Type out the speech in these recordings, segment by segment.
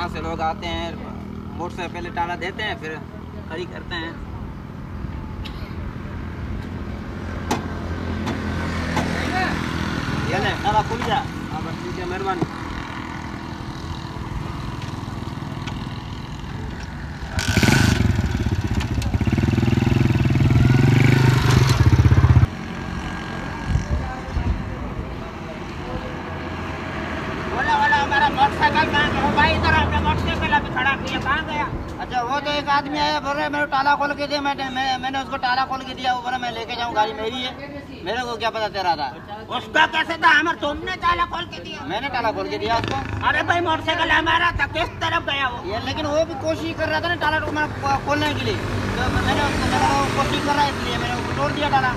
जहाँ से लोग आते हैं मोटर से पहले ताला देते हैं, फिर खड़ी करते हैं। ये ले ताला खुल गया। हाँ बस ठीक है, मेहरबानी। मोटरसाइकिल कहाँ भाई? इधर आपने मोटरसाइकिल अभी खड़ा किया, कहाँ गया? अच्छा वो तो एक आदमी आया बोल रहा है मेरे ताला खोल के दिया। मैंने उसको ताला खोल के दिया। वो बोला मैं लेके जाऊँ, गाड़ी मेरी है। मेरे को क्या पता तेरा था? उसका कैसे था? हमारे तुमने ताला खोल के दिया? मैंने ताला खोल के दिया उसको। अरे भाई मोटरसाइकिल हमारा था, किस तरफ गया वो? ये लेकिन वो भी कोशिश कर रहा था ना ताला खोलने के लिए, तो मैंने उसको कोशिश कर रहा है इसलिए मैंने उसको तोड़ दिया ताला।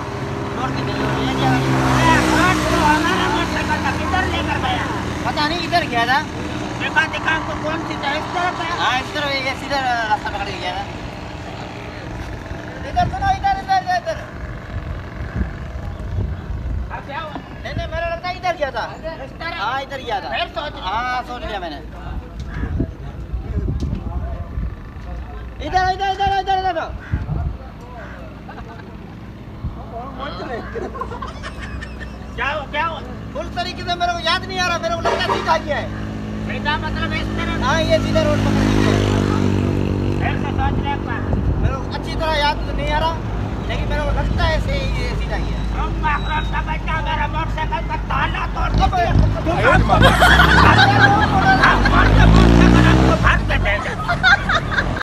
तोड़ के ले दिया। हमारा मोटरसाइकिल था, किधर लेकर गया? पता नहीं इधर गया था। दिखा को कौन सी था? इस तरफ है? हाँ इस तरफ, ये सीधा रास्ता पकड़ के गया था। इधर सुनो, इधर इधर इधर। क्या हुआ? नहीं मेरा लगता है इधर गया था। इस तरफ? हाँ इधर गया था। फिर सोच लिया? हाँ सोच लिया मैंने। इधर इधर इधर इधर इधर। क्या हुआ? फुल तरीके से मेरे को याद नहीं आ रहा। मेरे को लगता है सीधा गया है। सीधा मतलब इस तरफ? हाँ ये सीधा रोड पकड़ के गया है। फिर से सोच ले एक बार। मेरे को अच्छी तरह याद तो नहीं आ रहा, लेकिन मेरे को लगता है ये सीधा गया है। तुम मेरा मोटरसाइकिल का ताला तोड़ दिया।